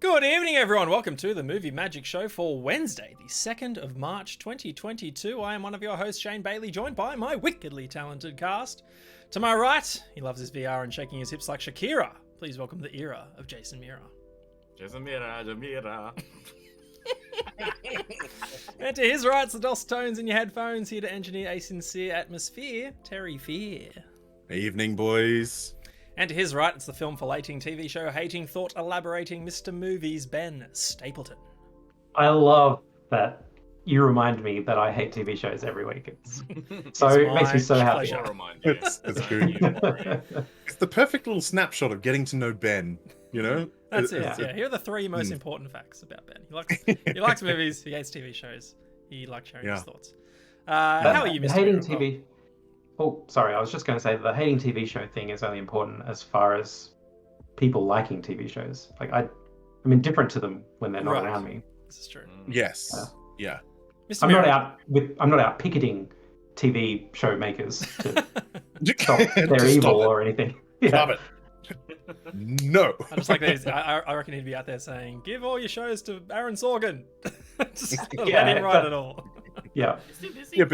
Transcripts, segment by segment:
Good evening, everyone. Welcome to the Movie Magic Show for Wednesday, the 2nd of March, 2022. I am one of your hosts, Shane Bailey, joined by my wickedly talented cast. To my right, he loves his VR and shaking his hips like Shakira. Please welcome the era of Jason Mira. Jason Mira. And to his right, it's the DOS tones in your headphones, here to engineer a sincere atmosphere, Terry Fear. Evening, boys. And to his right, it's the film-falating, TV show hating, thought-elaborating Mr. Movies, Ben Stapleton. I love that you remind me that I hate TV shows every week. It makes me so happy. It's good. It's the perfect little snapshot of getting to know Ben, you know? That's it. Yeah, here are the three most important facts about Ben. He likes movies, he hates TV shows, he likes sharing his thoughts. How are you, Mr. Hating TV... Oh, sorry, I was just going to say the hating TV show thing is only important as far as people liking TV shows. Like, I'm indifferent to them when they're not around me. This is true. Yes. Yeah. Mr. I'm not out picketing TV show makers to stop their evil or anything. Stop it. No. I just like these. I reckon he'd be out there saying, "Give all your shows to Aaron Sorkin." Just let him write it all. Yeah. Yeah,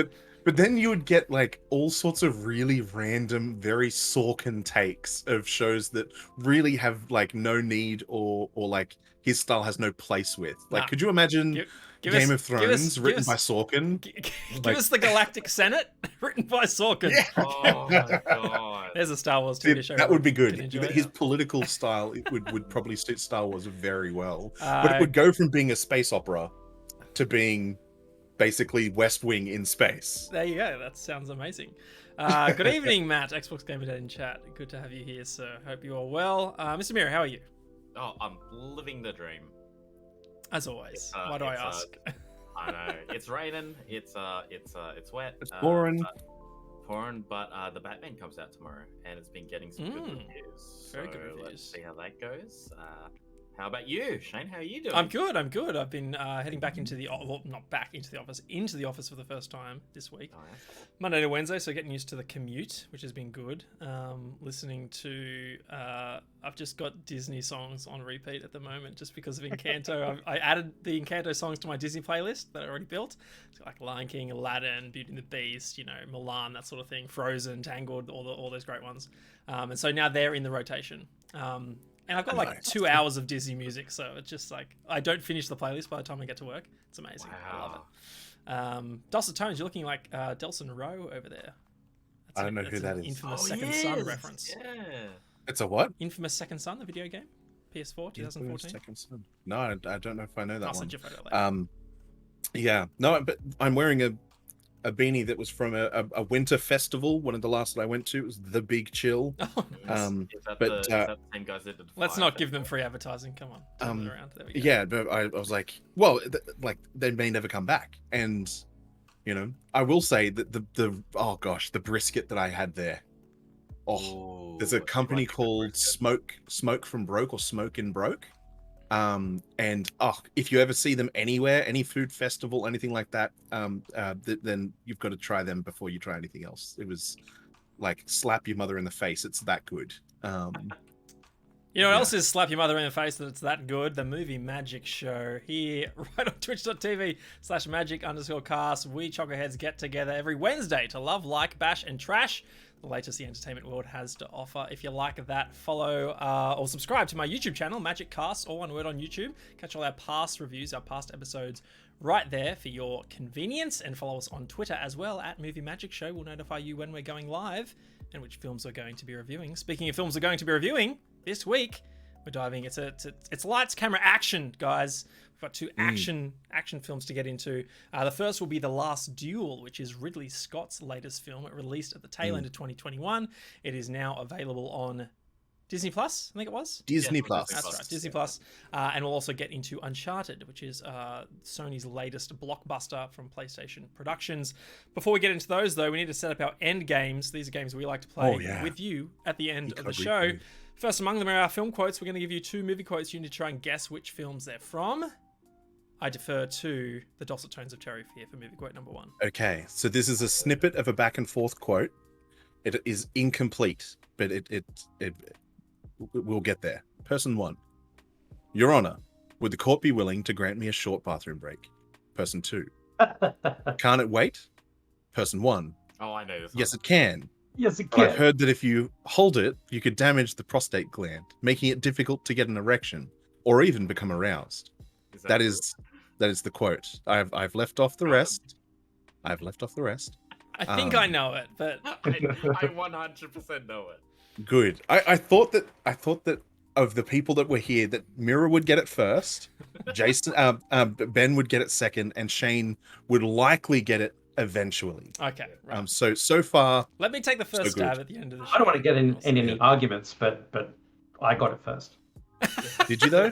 but then you would get like all sorts of really random, very Sorkin takes of shows that really have like no need or like his style has no place with. Like, could you imagine Game of Thrones written by Sorkin? Give us the Galactic Senate written by Sorkin. Yeah. Oh my god. There's a Star Wars TV show. That would be good. His it. political style would probably suit Star Wars very well. But it would go from being a space opera to being basically West Wing in space. There you go. That sounds amazing. Good evening, Matt. Xbox Gamer Dad in chat. Good to have you here, sir. Hope you are well. Mr. Mira, how are you? Oh, I'm living the dream. As always. Why do I ask? I know it's raining. It's wet. It's pouring. But the Batman comes out tomorrow, and it's been getting some good reviews. Very good reviews. Let's see how that goes. How about you, Shane? How are you doing? I'm good. I've been heading back into not back into the office for the first time this week. Oh, yeah. Monday to Wednesday, so getting used to the commute, which has been good. Listening to, I've just got Disney songs on repeat at the moment, just because of Encanto. I added the Encanto songs to my Disney playlist that I already built. It's like Lion King, Aladdin, Beauty and the Beast, Mulan, that sort of thing, Frozen, Tangled, all those great ones. And so now they're in the rotation. And I've got like 2 hours of Disney music, so it's just like, I don't finish the playlist by the time I get to work. It's amazing. Wow. I love it. Dulcet Tones, you're looking like Delson Rowe over there. I don't know who that is. Infamous Second Son reference. Yeah. It's a what? Infamous Second Son, the video game. PS4, 2014. Second Son. No, I don't know if I know that I'll one. send you a photo later. Yeah. No, but I'm wearing a beanie that was from a winter festival. One of the last that I went to. It was The Big Chill. Oh, nice. Is that the same guys that did let's not give them free advertising. Come on. Turn it around. There we go. Yeah, but I was like, well, like they may never come back. And, I will say that the brisket that I had there. Oh, there's a company called Smoke from Broke or Smoke in Broke. And if you ever see them anywhere, any food festival, anything like that, then you've got to try them before you try anything else. It was like slap your mother in the face. It's that good. You know what else is slap your mother in the face that it's that good? The Movie Magic Show here, right on twitch.tv/magic_cast. We Chocoheads get together every Wednesday to love, like, bash, and trash the latest the entertainment world has to offer. If you like that, follow or subscribe to my YouTube channel, Magic Cast, all one word on YouTube. Catch all our past reviews, our past episodes right there for your convenience, and follow us on Twitter as well at Movie Magic Show. We'll notify you when we're going live and which films we're going to be reviewing. Speaking of films we're going to be reviewing, this week we're diving. It's lights, camera, action, guys. We've got two action films to get into. The first will be The Last Duel, which is Ridley Scott's latest film. It released at the tail end of 2021. It is now available on Disney Plus, I think it was? Disney Plus. That's right, Disney Plus. And we'll also get into Uncharted, which is Sony's latest blockbuster from PlayStation Productions. Before we get into those, though, we need to set up our end games. These are games we like to play with you at the end of the show. First among them are our film quotes. We're going to give you two movie quotes. You need to try and guess which films they're from. I defer to the dulcet tones of Terry Fear for movie quote number one. Okay, so this is a snippet of a back and forth quote. It is incomplete, but it we'll get there. Person one. Your Honor, Would the court be willing to grant me a short bathroom break? Person 2. Can't it wait? Person 1. Oh, I know this. Yes, it can. Yes, it But I've can. heard that if you hold it, you could damage the prostate gland, making it difficult to get an erection or even become aroused. That is the quote. I've left off the rest. I've left off the rest. I think I know it, but I 100% know it. Good. I thought that of the people that were here, that Mira would get it first, Jason, Ben would get it second, and Shane would likely get it eventually. okay. Right. So far, Let me take the first good. stab at the end of the show. I don't want to get in any arguments, but I got it first. did you though?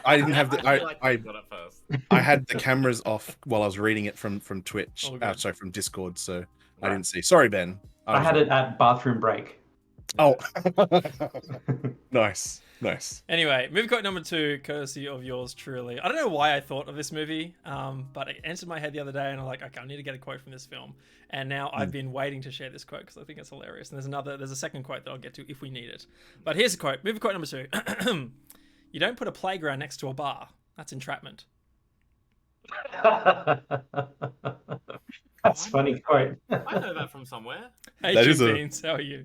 I didn't have the feel like I you got it first. I had the cameras off while I was reading it from Twitch. Oh, good. Sorry, from Discord, so I didn't see. Sorry, Ben. I had it at bathroom break. Oh, nice. Anyway, movie quote number 2, courtesy of yours truly. I don't know why I thought of this movie, but it entered my head the other day, and I'm like, okay, I need to get a quote from this film. And now I've been waiting to share this quote because I think it's hilarious. And there's a second quote that I'll get to if we need it. But here's a quote. Movie quote number 2. You don't put a playground next to a bar. That's entrapment. That's funny quote. I know that from somewhere. Hey, That Jim is a- Beans, how are you?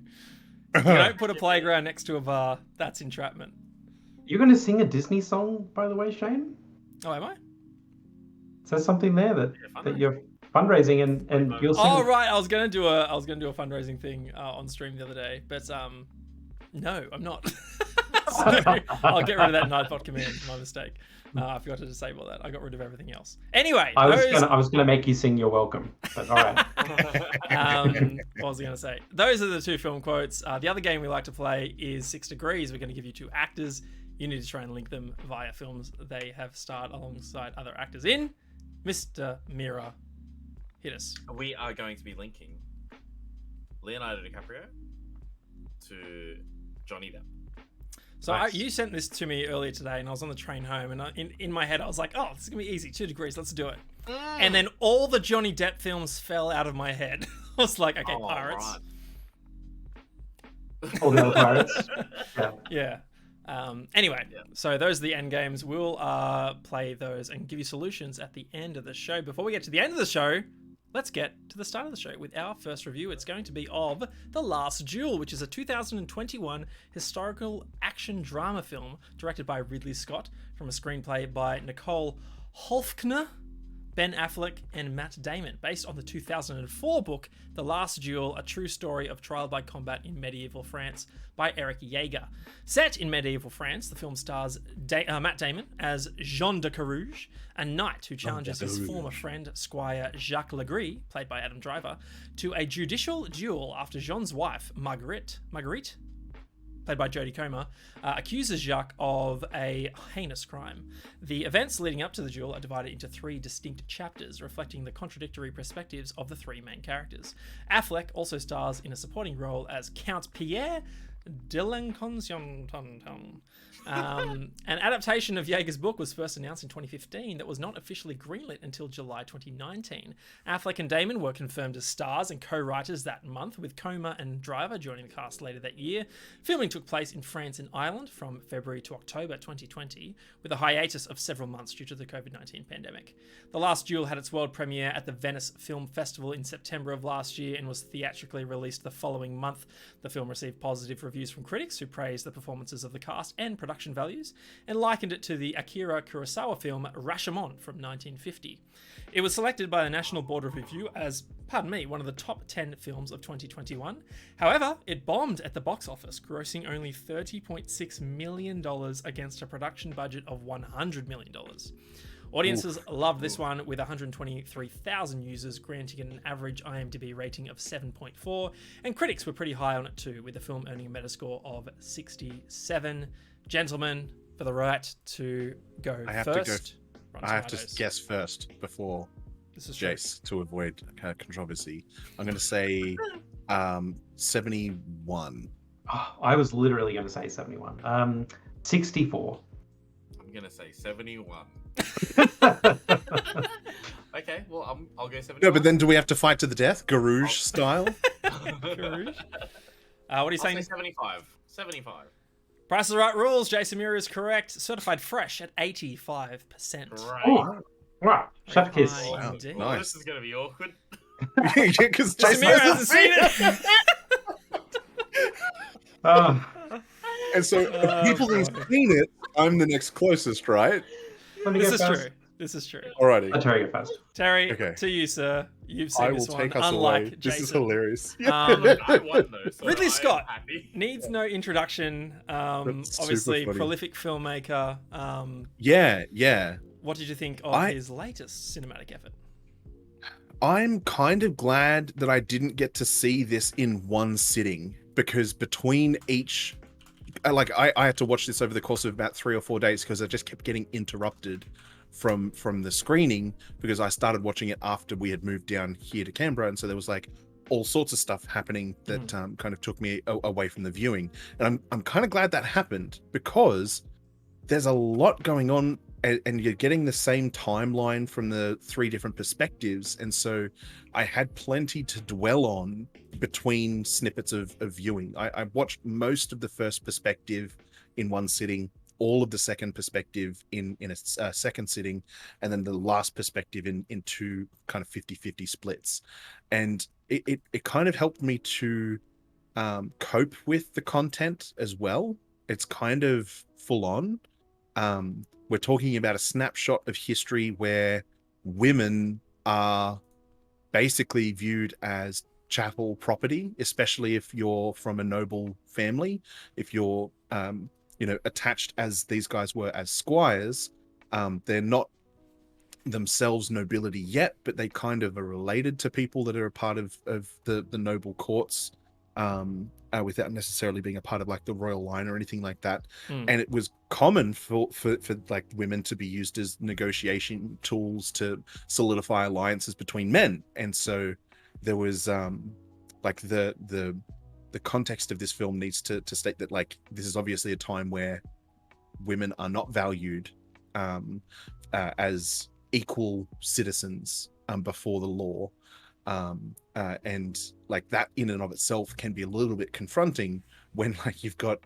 You don't put a playground next to a bar. That's entrapment. You're going to sing a Disney song, by the way, Shane? Oh, am I? Is there something there that you're fundraising and you'll sing? Oh, right. I was gonna do a fundraising thing on stream the other day, but no, I'm not. So, I'll get rid of that Nightbot command. My mistake. I forgot to disable that. I got rid of everything else. Anyway, I was gonna make you sing "You're Welcome," but all right. what was I going to say? Those are the 2 film quotes. The other game we like to play is 6 Degrees. We're going to give you 2 actors. You need to try and link them via films they have starred alongside other actors in. Mr. Mira, hit us. We are going to be linking Leonardo DiCaprio to Johnny Depp. So Nice. you sent this to me earlier today, and I was on the train home, and in my head I was like, "Oh, this is gonna be easy. 2 Degrees. Let's do it." And then all the Johnny Depp films fell out of my head. I was like, "Okay, Pirates." Right. All the other pirates. Yeah. Yeah. Anyway, Yeah. so those are the end games. We'll play those and give you solutions at the end of the show. Before we get to the end of the show, let's get to the start of the show with our first review. It's going to be of The Last Duel, which is a 2021 historical action drama film directed by Ridley Scott from a screenplay by Nicole Holfkner, Ben Affleck, and Matt Damon, based on the 2004 book The Last Duel, a true story of trial by combat in medieval France by Eric Jaeger. Set in medieval France, the film stars Matt Damon as Jean de Carouge, a knight who challenges his former friend, Squire Jacques Legris, played by Adam Driver, to a judicial duel after Jean's wife, Marguerite, played by Jodie Comer, accuses Jacques of a heinous crime. The events leading up to the duel are divided into 3 distinct chapters, reflecting the contradictory perspectives of the 3 main characters. Affleck also stars in a supporting role as Count Pierre Delenconcion. An adaptation of Jaeger's book was first announced in 2015 that was not officially greenlit until July 2019. Affleck and Damon were confirmed as stars and co-writers that month, with Comer and Driver joining the cast later that year. Filming took place in France and Ireland from February to October 2020, with a hiatus of several months due to the COVID-19 pandemic. The Last Duel had its world premiere at the Venice Film Festival in September of last year and was theatrically released the following month. The film received positive reviews from critics who praised the performances of the cast and production values, and likened it to the Akira Kurosawa film Rashomon from 1950. It was selected by the National Board of Review as, one of the top 10 films of 2021. However, it bombed at the box office, grossing only $30.6 million against a production budget of $100 million. Audiences loved this one, with 123,000 users granting it an average IMDb rating of 7.4, and critics were pretty high on it too, with the film earning a Metascore of 67. Gentlemen, for the right to go first. I have to guess first before This is true. Jace to avoid controversy. I'm going to say 71. Oh, I was literally going to say 71. 64. I'm gonna say 71. Okay, well I'll go 71. No, but then do we have to fight to the death, Garouge style? What are you I'll say saying? 75. 75. Price is Right rules. Jason Muir is correct. Certified fresh at 85%. Great. Oh, right. Chef kiss. high. Wow, Indeed. Oh, nice. this is gonna be awkward. Yeah, because Jason Muir hasn't seen it. Oh, And so, if people who've boy. seen it, I'm the next closest, right? let me This go is first. true. This is true. Alrighty. Let Terry go first. Terry, Okay. to you, sir. You've I seen will this one, take us unlike away. Jason. This is hilarious. Um, I won though. So Ridley I am Scott happy. needs no introduction. That's super Obviously, funny. prolific filmmaker. Yeah. What did you think of his latest cinematic effort? I'm kind of glad that I didn't get to see this in one sitting, because between each, I had to watch this over the course of about 3 or 4 days because I just kept getting interrupted from the screening, because I started watching it after we had moved down here to Canberra, and so there was like all sorts of stuff happening that kind of took me away from the viewing. And I'm kind of glad that happened, because there's a lot going on, and you're getting the same timeline from the 3 different perspectives, and so I had plenty to dwell on between snippets of viewing. I watched most of the first perspective in one sitting, all of the second perspective in a second sitting, and then the last perspective in 2 kind of 50-50 splits. And it kind of helped me to cope with the content as well. It's kind of full on. We're talking about a snapshot of history where women are basically viewed as chattel property, especially if you're from a noble family. If you're attached, as these guys were, as squires, they're not themselves nobility yet, but they kind of are related to people that are a part of the noble courts, without necessarily being a part of like the royal line or anything like that. And it was common for like women to be used as negotiation tools to solidify alliances between men. And so there was like the context of this film needs to state that, like, this is obviously a time where women are not valued as equal citizens before the law. And like that in and of itself can be a little bit confronting when like you've got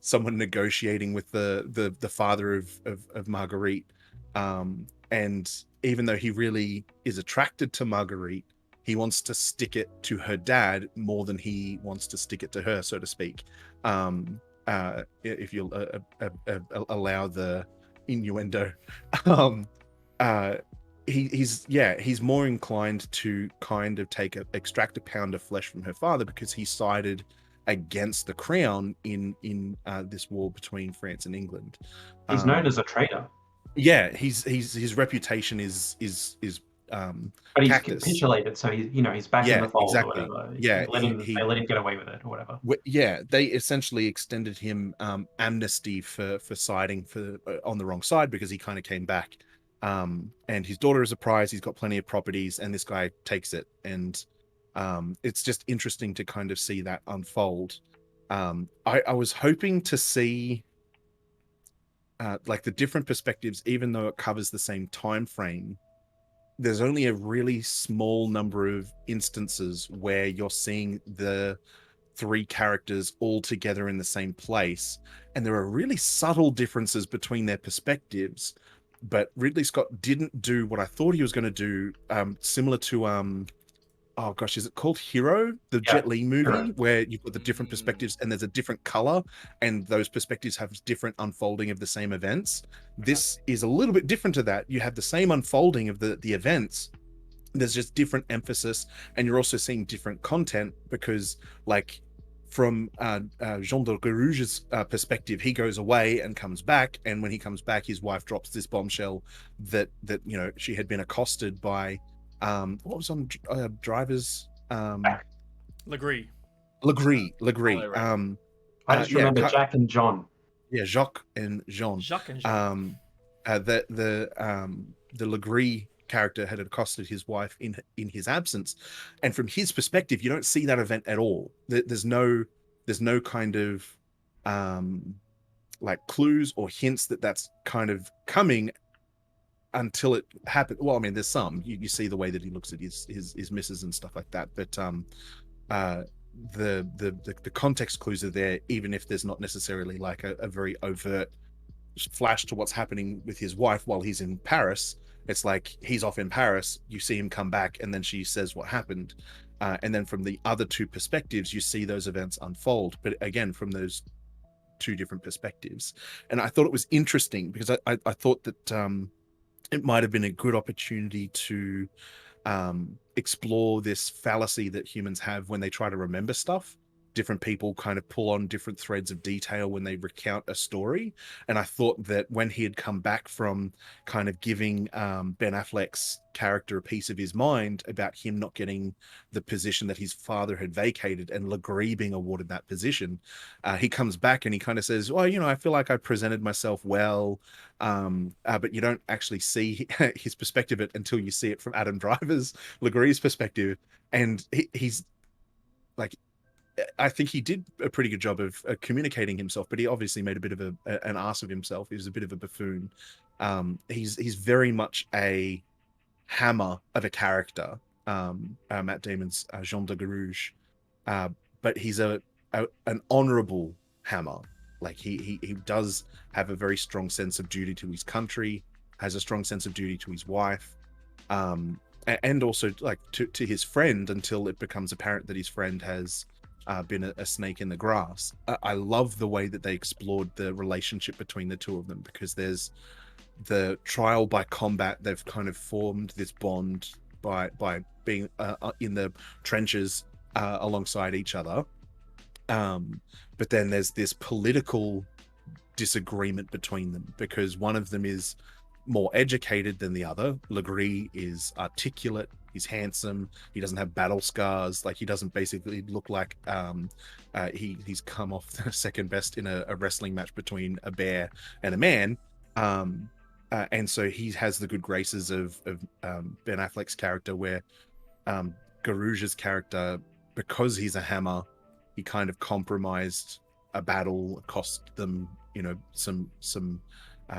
someone negotiating with the father of Marguerite, and even though he really is attracted to Marguerite, he wants to stick it to her dad more than he wants to stick it to her, so to speak. If you'll allow the innuendo. He's more inclined to kind of extract a pound of flesh from her father, because he sided against the crown in this war between France and England. He's known as a traitor. Yeah, his reputation is but he's cactus. capitulated, so he's back in the fold, exactly. or whatever. Yeah, they let him get away with it or whatever. Yeah, they essentially extended him amnesty for siding on the wrong side, because he kind of came back. And his daughter is a prize. He's got plenty of properties, and this guy takes it. And it's just interesting to kind of see that unfold. I was hoping to see like the different perspectives, even though it covers the same time frame. There's only a really small number of instances where you're seeing the 3 characters all together in the same place, and there are really subtle differences between their perspectives. But Ridley Scott didn't do what I thought he was going to do, similar to oh gosh, is it called Hero, the Jet Li movie, Hero, where you've got the different perspectives and there's a different color, and those perspectives have different unfolding of the same events. This is a little bit different to that. You have the same unfolding of the events. There's just different emphasis, and you're also seeing different content, because like from Jean de Rouge's perspective, he goes away and comes back, and when he comes back, his wife drops this bombshell that she had been accosted by what was on Driver's Legree. I just remember Jack and John. Yeah, Jacques and Jean. The Legree character had accosted his wife in his absence, and from his perspective, you don't see that event at all. There's no kind of like clues or hints that that's kind of coming until it happened. Well, I mean, there's some. You see the way that he looks at his misses and stuff like that, but the context clues are there, even if there's not necessarily like a very overt flash to what's happening with his wife while he's in Paris. It's like he's off in Paris, you see him come back, and then she says what happened. And then from the other two perspectives, you see those events unfold. But again, from those two different perspectives. And I thought it was interesting because I thought that it might have been a good opportunity to explore this fallacy that humans have when they try to remember stuff. Different people kind of pull on different threads of detail when they recount a story. And I thought that when he had come back from kind of giving Ben Affleck's character a piece of his mind about him not getting the position that his father had vacated and Legree being awarded that position, he comes back and he kind of says, well, you know, I feel like I presented myself well, but you don't actually see his perspective until you see it from Adam Driver's Legree's perspective. And he's like, I think he did a pretty good job of communicating himself, but he obviously made a bit of an ass of himself. He was a bit of a buffoon. He's very much a hammer of a character, Matt Damon's Jean de Garouge, but he's an honorable hammer. Like he does have a very strong sense of duty to his country, has a strong sense of duty to his wife, and also like to his friend, until it becomes apparent that his friend has been a snake in the grass. I love the way that they explored the relationship between the two of them, because there's the trial by combat. They've kind of formed this bond by being in the trenches alongside each other. But then there's this political disagreement between them, because one of them is more educated than the other. Legree is articulate, he's handsome, he doesn't have battle scars, like he doesn't basically look like he's come off the second best in a wrestling match between a bear and a man. And so he has the good graces of Ben Affleck's character, where Garouge's character, because he's a hammer, he kind of compromised a battle, cost them, you know, some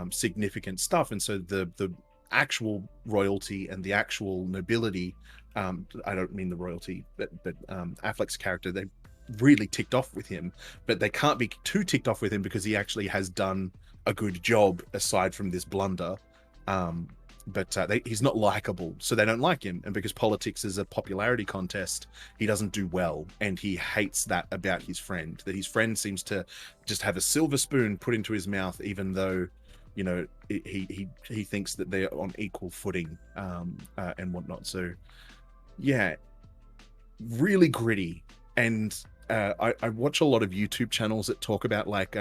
significant stuff. And so the actual royalty and the actual nobility, I don't mean the royalty, but Affleck's character, they really ticked off with him, but they can't be too ticked off with him because he actually has done a good job aside from this blunder. But he's not likable, so they don't like him. And because politics is a popularity contest, he doesn't do well, and he hates that about his friend, that his friend seems to just have a silver spoon put into his mouth, even though, you know, he thinks that they're on equal footing, and whatnot. So yeah, really gritty. And I watch a lot of YouTube channels that talk about like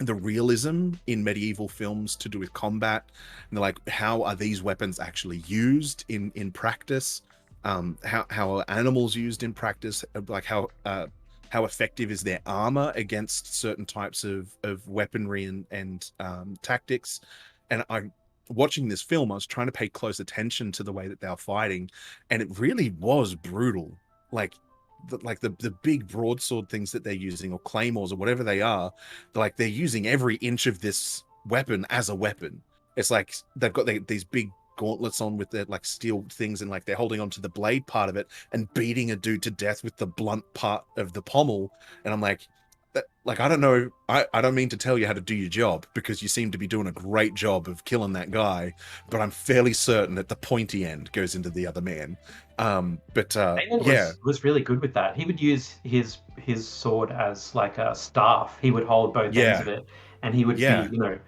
the realism in medieval films to do with combat, and they're like, how are these weapons actually used in practice? How are animals used in practice? Like how effective is their armor against certain types of weaponry and tactics? And I'm watching this film, I was trying to pay close attention to the way that they were fighting, and it really was brutal. Like the big broadsword things that they're using, or claymores, or whatever they are, they're using every inch of this weapon as a weapon. It's like they've got these big gauntlets on with their like steel things, and like they're holding onto the blade part of it and beating a dude to death with the blunt part of the pommel. And I'm like, I don't know, I don't mean to tell you how to do your job, because you seem to be doing a great job of killing that guy, but I'm fairly certain that the pointy end goes into the other man. Was really good with that. He would use his sword as like a staff. He would hold both ends of it, and he would be, you know,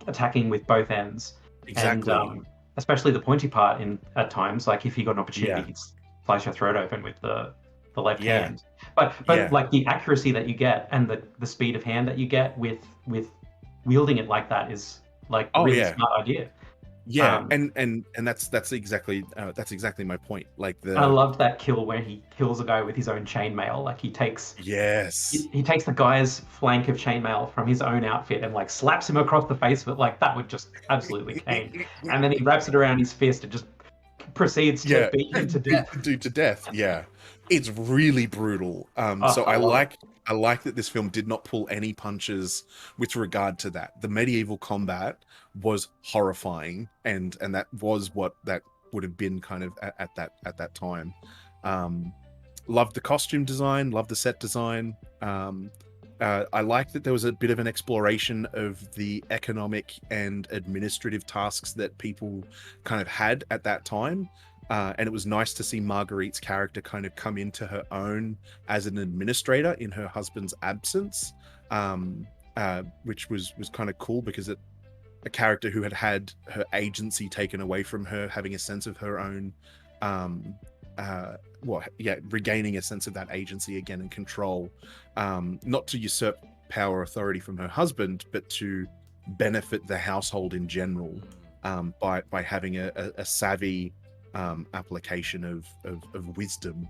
attacking with both ends. Exactly. And especially the pointy part at times, like if he got an opportunity, he'd slice your throat open with the left hand. But like the accuracy that you get and the speed of hand that you get with wielding it like that is like a really smart idea. And that's exactly my point. Like I loved that kill where he kills a guy with his own chainmail. Like he takes he takes the guy's flank of chainmail from his own outfit and like slaps him across the face with it. Like that would just absolutely cane. And then he wraps it around his fist and just proceeds to beat him to death. Yeah, it's really brutal. So I like that this film did not pull any punches with regard to that. The medieval combat was horrifying, and that was what that would have been kind of at that time. loved the costume design, loved the set design. I like that there was a bit of an exploration of the economic and administrative tasks that people kind of had at that time. And it was nice to see Marguerite's character kind of come into her own as an administrator in her husband's absence, which was kind of cool because a character who had her agency taken away from her, having a sense of her own, regaining a sense of that agency again and control, not to usurp power or authority from her husband, but to benefit the household in general, by having a savvy application of wisdom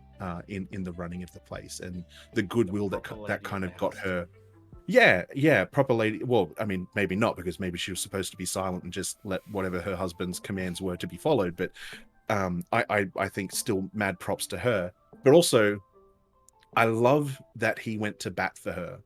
in the running of the place, and the goodwill that kind of got her. Yeah, proper lady. Well, I mean, maybe not, because maybe she was supposed to be silent and just let whatever her husband's commands were to be followed. But I think still mad props to her. But also, I love that he went to bat for her.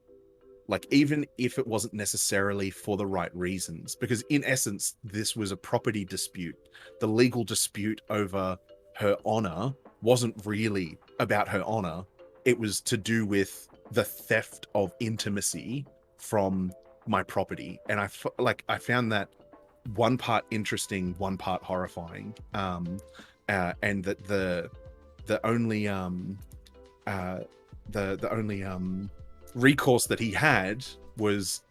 Like, even if it wasn't necessarily for the right reasons, because in essence, this was a property dispute. The legal dispute over her honor wasn't really about her honor. It was to do with the theft of intimacy from my property. And I found that one part interesting, one part horrifying. And that the only recourse that he had was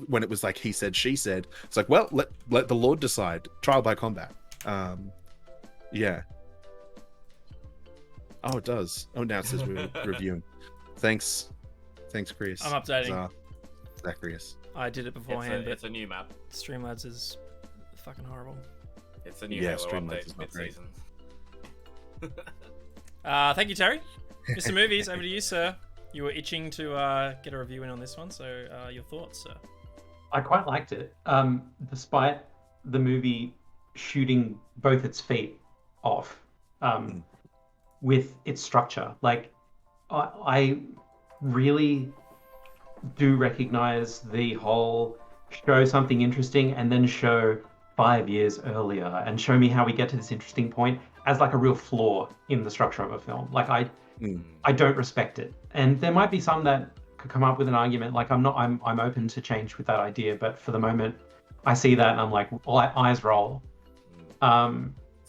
when it was like he said, she said. It's like, well, let the Lord decide. Trial by combat. Yeah. Oh, it does. Oh, now it says we're reviewing. Thanks, Chris. I'm updating. Zacharias. I did it beforehand. It's a new map. Streamlabs is fucking horrible. It's a new Halo update mid-season. Thank you, Terry. Mr. Movies, over to you, sir. You were itching to get a review in on this one, so your thoughts, sir? I quite liked it, despite the movie shooting both its feet off with its structure. Like, I really do recognize the whole show something interesting and then show 5 years earlier and show me how we get to this interesting point as like a real flaw in the structure of a film. Like, I don't respect it. And there might be some that could come up with an argument. Like, I'm open to change with that idea, but for the moment I see that and I'm like, eyes roll. Like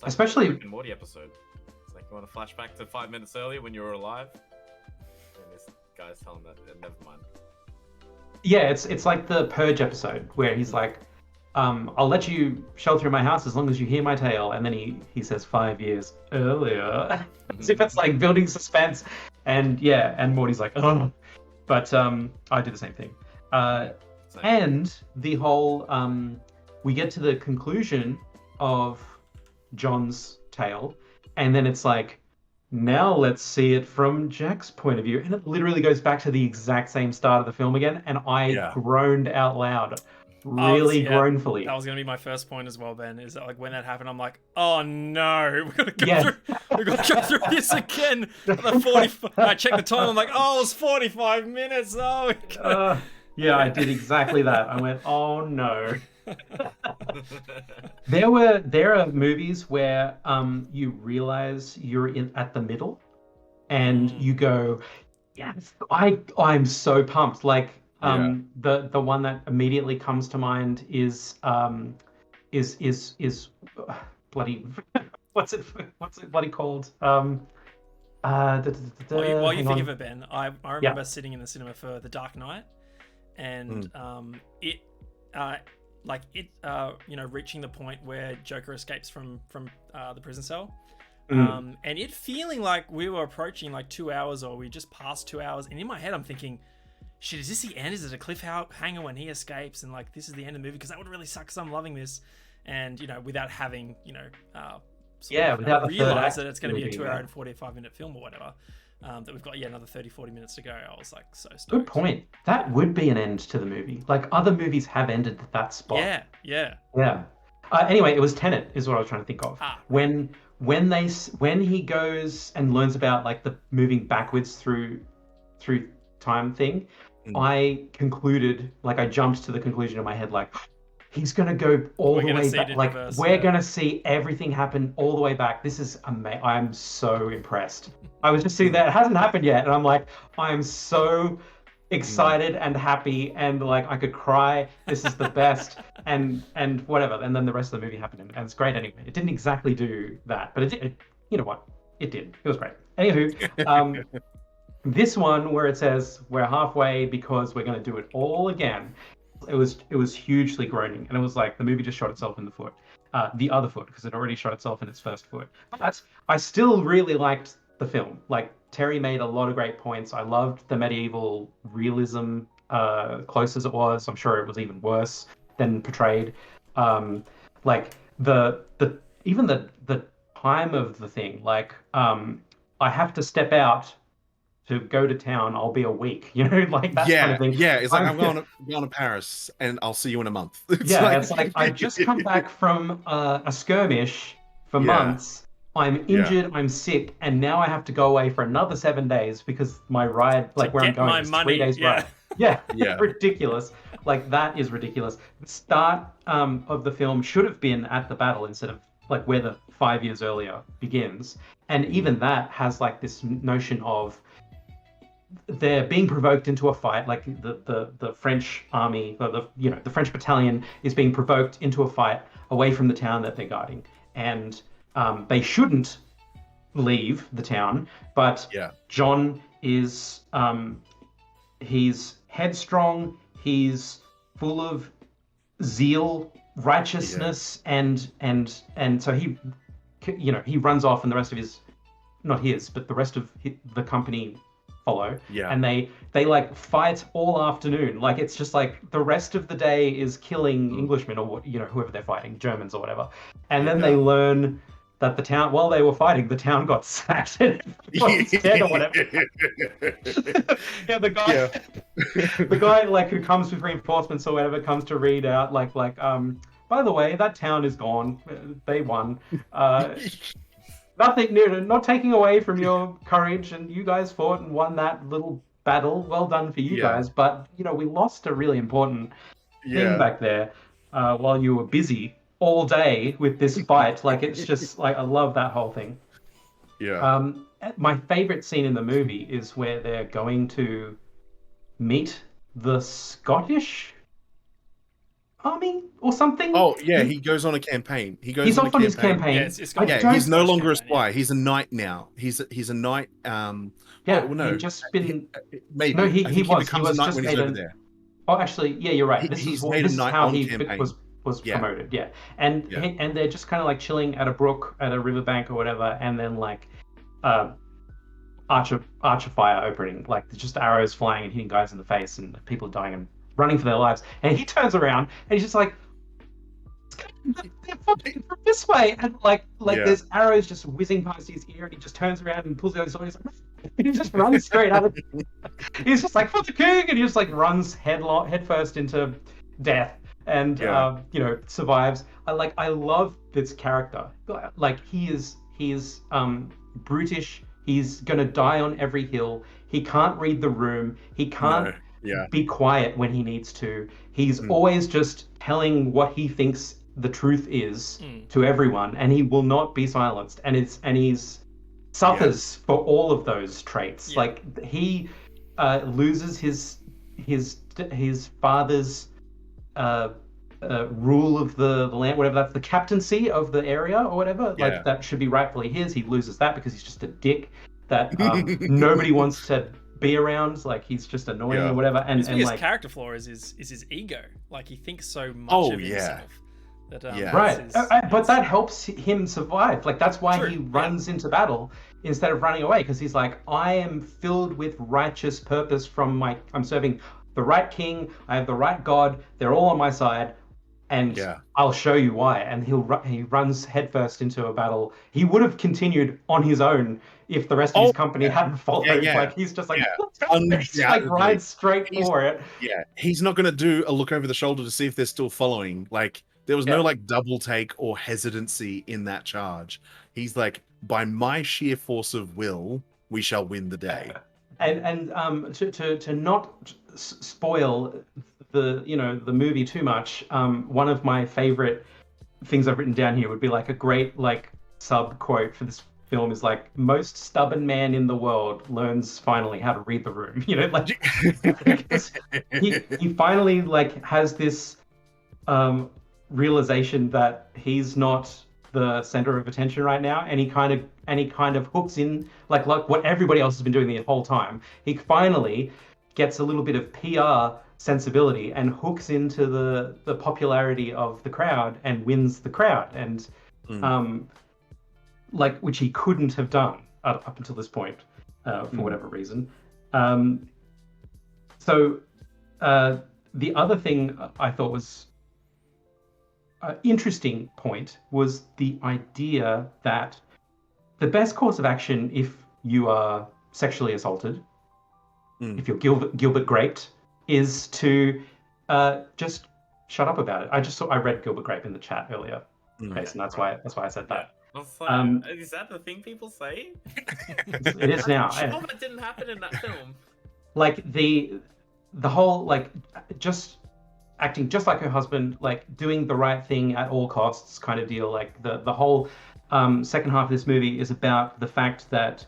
especially the Rick and Morty episode. It's like, you want to flashback to 5 minutes earlier when you were alive? And this guy's telling that, never mind. Yeah, it's like the Purge episode where he's like, I'll let you shelter in my house as long as you hear my tale. And then he says 5 years earlier. As if it's like building suspense. And yeah, and Morty's like, oh. But I do the same thing. And the whole, we get to the conclusion of John's tale. And then it's like, now let's see it from Jack's point of view. And it literally goes back to the exact same start of the film again. And I groaned out loud. Really groanfully. That was going to be my first point as well, Ben, is that like when that happened, I'm like, oh no, we've got to go through this again. I checked the time, I'm like, oh, it's 45 minutes. Oh, yeah, I did exactly that. I went, oh no. There are movies where you realize you're at the middle and you go, yes, I'm so pumped. Like, the one that immediately comes to mind is bloody what's it bloody called? While you think of it, Ben, I remember sitting in the cinema for The Dark Knight, and reaching the point where Joker escapes from the prison cell. And it feeling like we were approaching like 2 hours, or we just passed 2 hours, and in my head I'm thinking, shit, is this the end? Is it a cliffhanger when he escapes and like this is the end of the movie? Because that would really suck, because I'm loving this. And without having without realize that it's going to be a 2 hour and 45 minute film or whatever, that we've got another 30-40 minutes to go. I was like so stoked. Good point. That would be an end to the movie. Like, other movies have ended at that spot. Yeah. Anyway, it was Tenet is what I was trying to think of. When he goes and learns about like the moving backwards through time thing, I concluded, like, I jumped to the conclusion in my head, like, he's gonna go all the way back. Like reverse, we're gonna see everything happen all the way back. This is amazing. I'm so impressed. I was just seeing that it hasn't happened yet, and I'm like, I'm so excited and happy, and like I could cry. This is the best, and whatever. And then the rest of the movie happened, and it's great anyway. It didn't exactly do that, but it did. You know what? It did. It was great. Anywho, this one where it says we're halfway because we're going to do it all again. It was hugely groaning, and it was like the movie just shot itself in the foot, the other foot, because it already shot itself in its first foot. But I still really liked the film. Like Terry made a lot of great points. I loved the medieval realism, close as it was. I'm sure it was even worse than portrayed. Like the even the time of the thing. Like I have to step out to go to town. I'll be a week, like that kind of thing. Yeah, it's like I'm going to Paris and I'll see you in a month. It's like I've just come back from a skirmish for months. I'm injured, I'm sick, and now I have to go away for another 7 days because my ride, like where I'm going, is 3 days ride. Yeah, ridiculous. Like that is ridiculous. The start of the film should have been at the battle instead of like where the 5 years earlier begins. And even that has like this notion of they're being provoked into a fight. Like the French army, or the French battalion is being provoked into a fight away from the town that they're guarding, and they shouldn't leave the town. But John is he's headstrong. He's full of zeal, righteousness, and so he runs off, and the rest of the rest of the company follow. And they like fight all afternoon. Like it's just like the rest of the day is killing Englishmen or whoever they're fighting, Germans or whatever. And then they learn that the town, while they were fighting, the town got sacked and everyone's dead or whatever. The guy like who comes with reinforcements or whatever comes to read out like by the way, that town is gone. They won. Nothing new, not taking away from your courage, and you guys fought and won that little battle. Well done for you guys. But we lost a really important thing back there while you were busy all day with this fight. Like it's just like I love that whole thing. My favorite scene in the movie is where they're going to meet the Scottish army or something. He goes on a campaign. He's off on his campaign. He's no longer a spy. He's a knight now. He's a knight. He'd just been maybe. No, he was just when he's over there. Oh, actually, you're right. This is how he was promoted. And they're just kind of like chilling at a brook, at a riverbank or whatever, and then like archer fire opening, like just arrows flying and hitting guys in the face, and people dying and running for their lives. And he turns around and he's just like, they're fucking from this way, and like there's arrows just whizzing past his ear, and he just turns around and pulls out his sword. He's like, he just runs straight out of he's just like, for the king, and he just like runs headfirst into death, and survives. I love this character. Like he is brutish. He's gonna die on every hill. He can't read the room. He can't be quiet when he needs to. He's always just telling what he thinks the truth is to everyone, and he will not be silenced. And he's suffers for all of those traits. Like he loses his father's rule of the land, whatever, that's the captaincy of the area or whatever, like that should be rightfully his. He loses that because he's just a dick that nobody wants to be around. Like he's just annoying or whatever. And his like character flaw is his ego. Like he thinks so much of himself. That, but that helps him survive. Like that's why he runs into battle instead of running away, because he's like, I am filled with righteous purpose I'm serving the right king, I have the right God, they're all on my side, and I'll show you why. And he runs headfirst into a battle. He would have continued on his own if the rest of his company hadn't followed. Like he's just like, he's like rides straight for it. He's not gonna do a look over the shoulder to see if they're still following. Like there was no like double take or hesitancy in that charge. He's like, by my sheer force of will, we shall win the day. And to not spoil the movie too much, one of my favorite things I've written down here would be like a great like sub quote for this film is like, most stubborn man in the world learns finally how to read the room. Like he finally like has this realization that he's not the center of attention right now, and he kind of hooks in like what everybody else has been doing the whole time. He finally gets a little bit of PR sensibility and hooks into the popularity of the crowd and wins the crowd, and like, which he couldn't have done up until this point for whatever reason. So the other thing I thought was an interesting point was the idea that the best course of action if you are sexually assaulted, if you're Gilbert Graped, is to just shut up about it. I read Gilbert Grape in the chat earlier, Jason. That's why I said that. Is that the thing people say? It is now. I'm sure that didn't happen in that film. Like the whole like just acting just like her husband, like doing the right thing at all costs kind of deal. Like the whole second half of this movie is about the fact that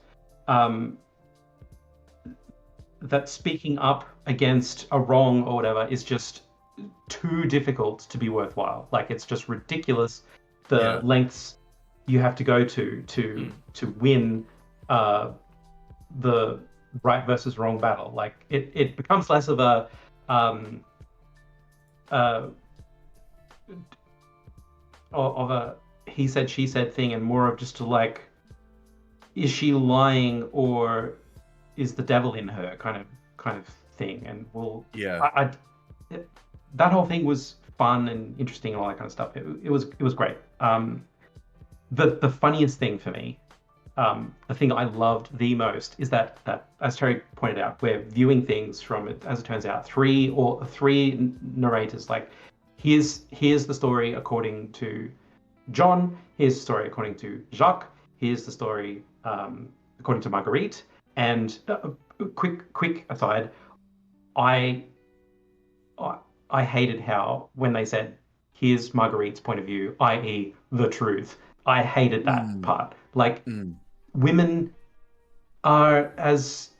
that speaking up against a wrong or whatever is just too difficult to be worthwhile. Like it's just ridiculous the lengths you have to go to win the right versus wrong battle. Like it becomes less of a he said she said thing and more of just a like, is she lying or is the devil in her kind of thing. And that whole thing was fun and interesting and all that kind of stuff. It was great. The funniest thing for me, the thing I loved the most is that as Terry pointed out, we're viewing things from, as it turns out, three narrators. Like here's the story according to John, here's the story according to Jacques, here's the story according to Marguerite. And quick aside, I hated how when they said here's Marguerite's point of view, i.e. the truth. I hated that part. Like women are, as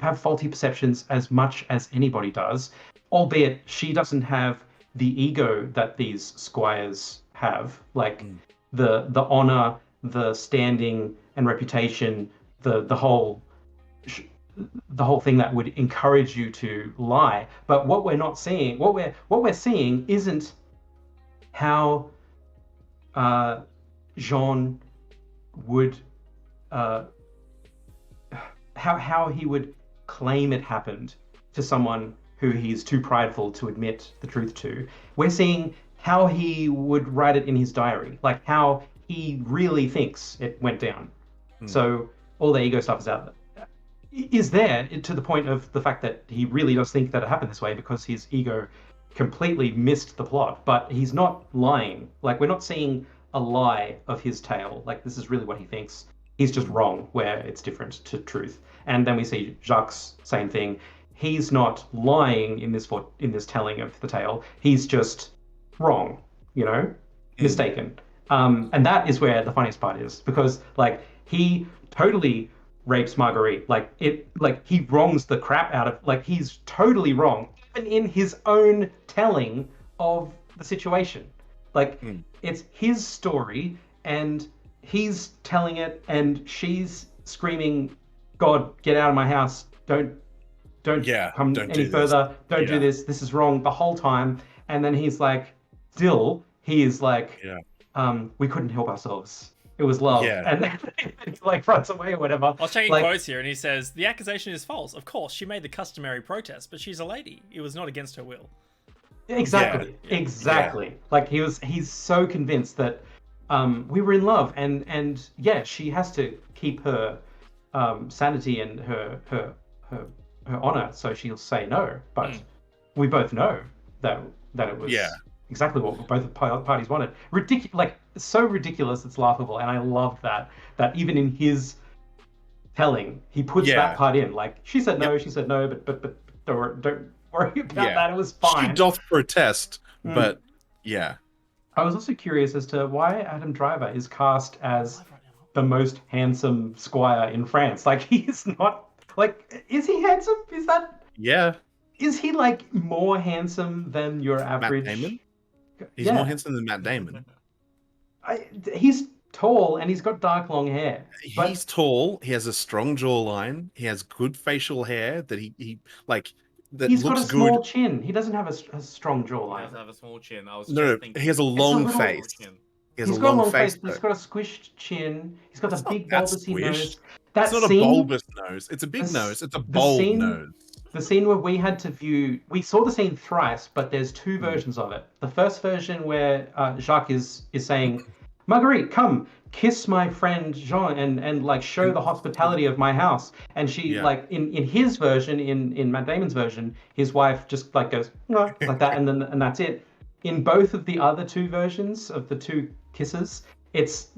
have faulty perceptions as much as anybody does, albeit she doesn't have the ego that these squires have. Like the honor, the standing and reputation, the whole thing that would encourage you to lie. But what we're not seeing, what we're seeing isn't how Jean would how he would claim it happened to someone who he's too prideful to admit the truth to. We're seeing how he would write it in his diary, like how he really thinks it went down. So all the ego stuff is there to the point of the fact that he really does think that it happened this way because his ego completely missed the plot. But he's not lying. Like we're not seeing a lie of his tale. Like this is really what he thinks. He's just wrong where it's different to truth. And then we see Jacques, same thing. He's not lying in this telling of the tale. He's just wrong, mistaken. And that is where the funniest part is, because like he totally rapes Marguerite. Like he wrongs the crap out of, like he's totally wrong, even in his own telling of the situation. Like it's his story and he's telling it and she's screaming, God, get out of my house. Don't come any further. Don't do this. This is wrong the whole time. And then he's like, still, he is like, we couldn't help ourselves. It was love. Yeah. And then he like runs away or whatever. I was checking quotes here and he says, the accusation is false. Of course, she made the customary protest, but she's a lady. It was not against her will. Exactly. Exactly. Yeah. Like he's so convinced that we were in love and she has to keep her sanity and her honor, so she'll say no. But we both know that it was exactly what both parties wanted. Ridiculous, like so ridiculous, it's laughable. And I love that even in his telling, he puts that part in. Like she said no, but worry about that. It was fine. She doth protest, but yeah. I was also curious as to why Adam Driver is cast as the most handsome squire in France. Like, he's not, like, is he handsome? Is that... Yeah. Is he, like, more handsome than your average... Matt Damon? He's more handsome than Matt Damon. He's tall and he's got dark long hair. He's tall. He has a strong jawline. He has good facial hair that he like. That he's looks got a small good. chin. He doesn't have a strong jawline. He doesn't have a small chin. I was No, thinking, he has a long face. He's got a long face. He's got a squished chin. He's got a big bulbousy nose. It's not a bulbous nose. It's a big nose. It's a bold nose. The scene where we had to view, we saw the scene thrice, but there's two versions of it. The first version where Jacques is saying, Marguerite, come kiss my friend Jean and like show the hospitality of my house. And she like in his version, in Matt Damon's version, his wife just like goes no like that, and that's it. In both of the other two versions of the two kisses, it's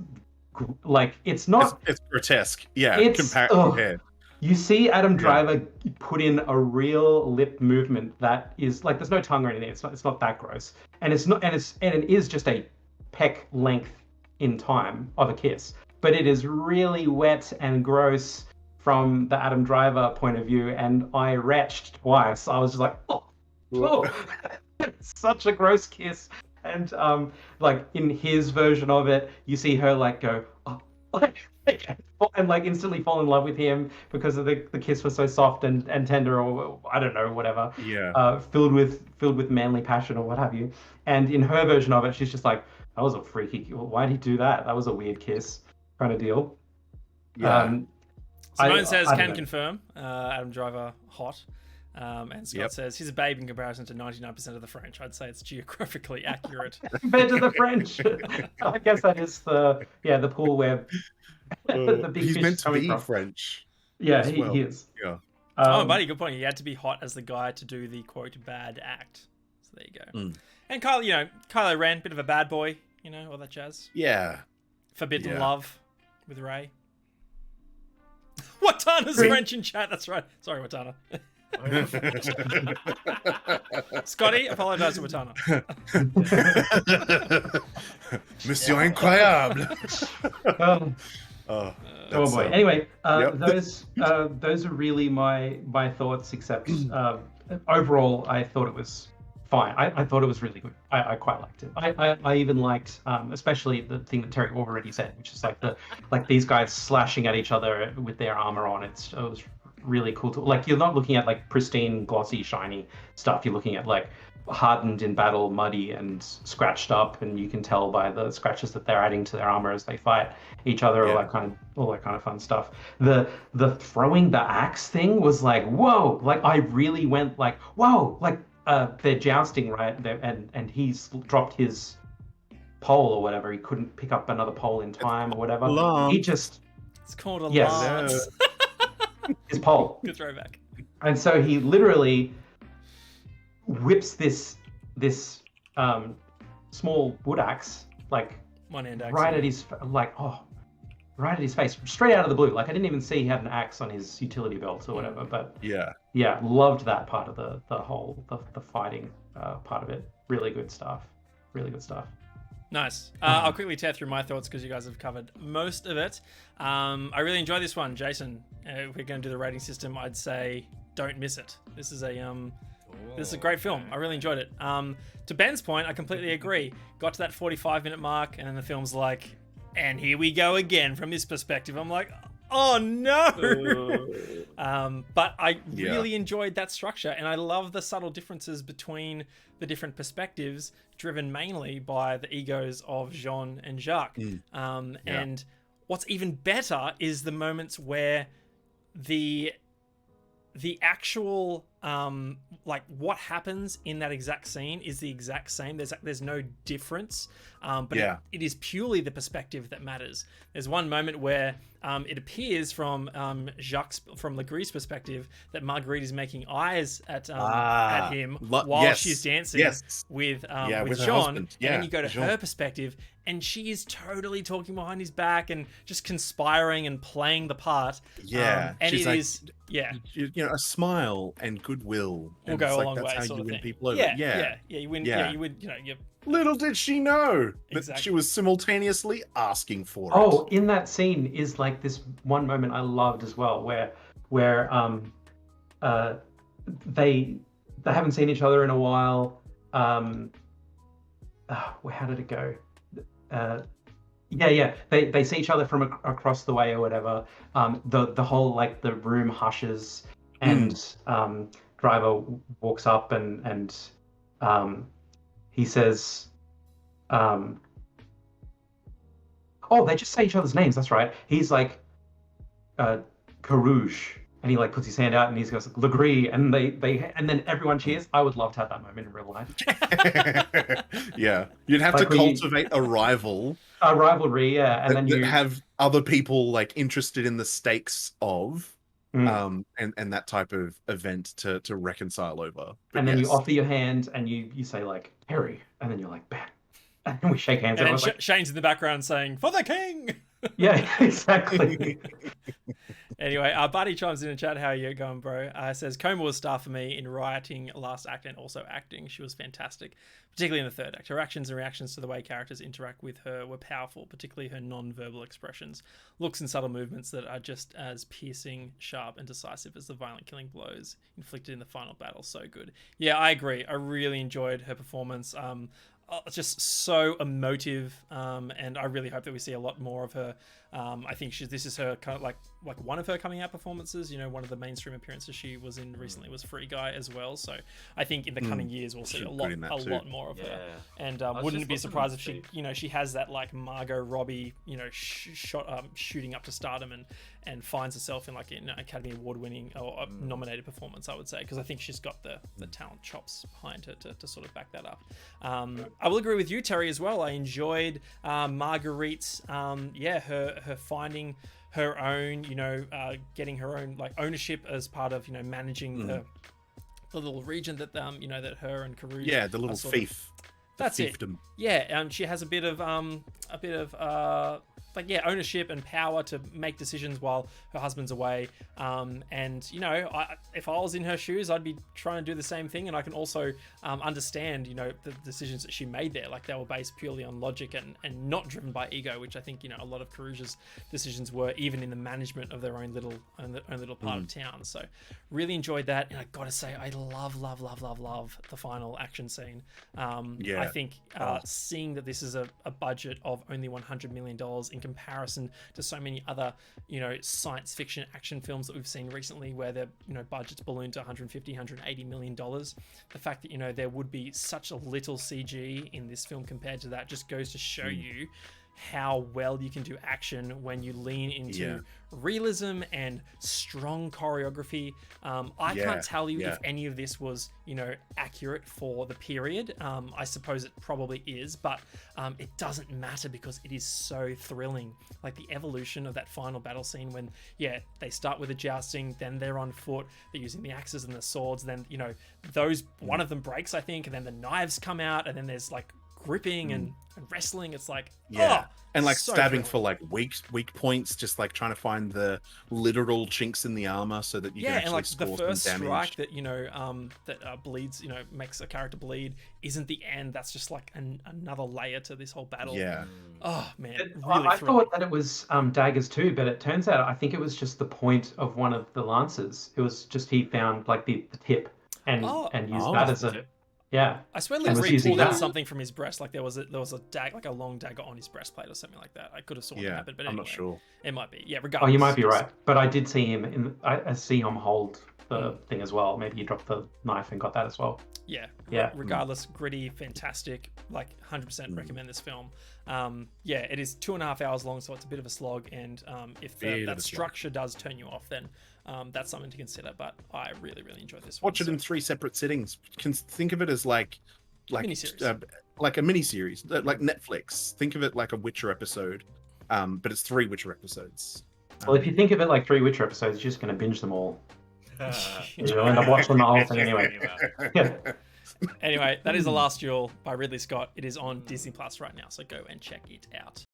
like it's not. It's grotesque. Yeah, comparative. You see Adam Driver put in a real lip movement that is like there's no tongue or anything. It's not that gross, and it is just a peck length in time of a kiss, but it is really wet and gross from the Adam Driver point of view, and I retched twice. I was just like, oh. Such a gross kiss. And like in his version of it, you see her like go and like instantly fall in love with him because of the kiss was so soft and tender, or I don't know, whatever. Yeah. Filled with manly passion or what have you. And in her version of it, she's just like, that was a freaky. Why did he do that? That was a weird kiss, kind of deal. Yeah. Simone says can confirm. Adam Driver hot. And Scott says he's a babe in comparison to 99% of the French. I'd say it's geographically accurate. Compared to the French. I guess that is the pool where the big he's fish meant to be from. French. Yeah, he is. Yeah. Buddy, good point. He had to be hot as the guy to do the quote bad act. So there you go. And Kylo Ren, bit of a bad boy, all that jazz. Yeah. Forbidden love with Rey. Watana's French in chat. That's right. Sorry, Watana. Scotty, apologize to Watana. Monsieur Incroyable. Oh boy. Anyway, those are really my thoughts. Except overall, I thought it was fine. I thought it was really good. I quite liked it. I even liked, especially the thing that Terry already said, which is like these guys slashing at each other with their armor on. It was really cool to like. You're not looking at like pristine, glossy, shiny stuff. You're looking at like hardened in battle, muddy and scratched up, and you can tell by the scratches that they're adding to their armor as they fight each other. All that kind of fun stuff. The throwing the axe thing was like, whoa! Like I really went like, whoa! Like they're jousting, right? And he's dropped his pole or whatever. He couldn't pick up another pole in time or whatever. He just it's called a lance. His pole. Good throwback. And so he literally whips this small wood axe like one-hand axe, right at his face, straight out of the blue. Like I didn't even see he had an axe on his utility belt or whatever. But yeah, loved that part of the whole the fighting part of it. Really good stuff. Nice. I'll quickly tear through my thoughts because you guys have covered most of it. I really enjoyed this one, Jason. If we're going to do the rating system, I'd say don't miss it. This is a great film. I really enjoyed it. To Ben's point, I completely agree. Got to that 45-minute mark, and then the film's like, and here we go again from this perspective. I'm like, oh no! But I really enjoyed that structure, and I love the subtle differences between the different perspectives, driven mainly by the egos of Jean and Jacques. And what's even better is the moments where the actual like what happens in that exact scene is the exact same. There's no difference, but it is purely the perspective that matters. There's one moment where it appears from Legree's perspective that Marguerite is making eyes at him while she's dancing with Jean, and then you go to her perspective, and she is totally talking behind his back and just conspiring and playing the part. And she's a smile and good goodwill. Will And go it's a like, long that's way, how sort you of win thing. people over. Yeah, you win. Yeah, you would. You Little did she know that Exactly. she was simultaneously asking for it. Oh, in that scene is like this one moment I loved as well, where they haven't seen each other in a while. How did it go? They see each other from across the way or whatever. The whole like the room hushes, and Driver walks up and he says, oh, they just say each other's names. That's right. He's like, Carouge, and he like puts his hand out and he goes Legree, and and then everyone cheers. I would love to have that moment in real life. Yeah, you'd have Like to cultivate a rivalry, and then you have other people like interested in the stakes of, and that type of event to reconcile over. But and then you yes. offer your hand and you say like Harry, and then you're like bam, and we shake hands. And then like, Shane's in the background saying, "For the king!" yeah, exactly. Anyway, Buddy chimes in chat. How are you going, bro? Says Coma was star for me in writing last act and also acting. She was fantastic, particularly in the third act. Her actions and reactions to the way characters interact with her were powerful, particularly her non-verbal expressions, looks and subtle movements that are just as piercing, sharp, and decisive as the violent killing blows inflicted in the final battle. So good. Yeah, I agree. I really enjoyed her performance. Just so emotive, and I really hope that we see a lot more of her. I think this is her kind of like one of her coming out performances. You know, one of the mainstream appearances she was in recently was Free Guy as well. So I think in the coming years we'll see a lot more of her. And wouldn't it be surprised if she has that like Margot Robbie, shooting up to stardom and finds herself in like an Academy Award winning or nominated performance, I would say, because I think she's got the talent chops behind her to sort of back that up. I will agree with you, Terry, as well. I enjoyed Marguerite's her finding her own, getting her own like ownership as part of managing the little region that that her and Carouge the little fief. That's fiefdom. it. Yeah, she has a bit of ownership and power to make decisions while her husband's away. If I was in her shoes, I'd be trying to do the same thing. And I can also understand, the decisions that she made there. Like they were based purely on logic and not driven by ego, which I think, a lot of Carouge's decisions were, even in the management of their own little part of town. So really enjoyed that. And I gotta say, I love the final action scene. I think seeing that this is a budget of only $100 million in comparison to so many other, science fiction action films that we've seen recently where their, budgets ballooned to $150-180 million. The fact that, there would be such a little CG in this film compared to that just goes to show you how well you can do action when you lean into realism and strong choreography. I can't tell you if any of this was, accurate for the period. I suppose it probably is, but it doesn't matter because it is so thrilling. Like the evolution of that final battle scene when, they start with the jousting, then they're on foot, they're using the axes and the swords, then, one of them breaks, I think, and then the knives come out, and then there's like gripping and wrestling. It's like and like so stabbing thrilling. for like weak points, just like trying to find the literal chinks in the armor so that you can actually and like score the first some damage. strike that bleeds, makes a character bleed, isn't the end. That's just like another layer to this whole battle. Oh man, really I thrilling. thought that it was daggers too, but it turns out I think it was just the point of one of the lances. It was just he found like the tip and used that as a I swear And was Ridley using pulled out that. something from his breast, like there was a like a long dagger on his breastplate or something like that. I could have sworn it happened, but anyway, I'm not sure. It might be. Oh, Regardless. you might be right, but I did see him I see him hold the thing as well. Maybe he dropped the knife and got that as well. Yeah. Yeah. Regardless, gritty, fantastic. Like 100% recommend this film. It is 2.5 hours long, so it's a bit of a slog. And if that structure does turn you off, then that's something to consider. But I really, really enjoyed this one. Watch it in 3 separate sittings. Think of it as like miniseries. Like a miniseries, like Netflix. Think of it like a Witcher episode, but it's 3 Witcher episodes. Well, if you think of it like 3 Witcher episodes, you're just going to binge them all. You'll end up watching the whole thing anyway. Anyway, that is The Last Duel by Ridley Scott. It is on Disney Plus right now, so go and check it out.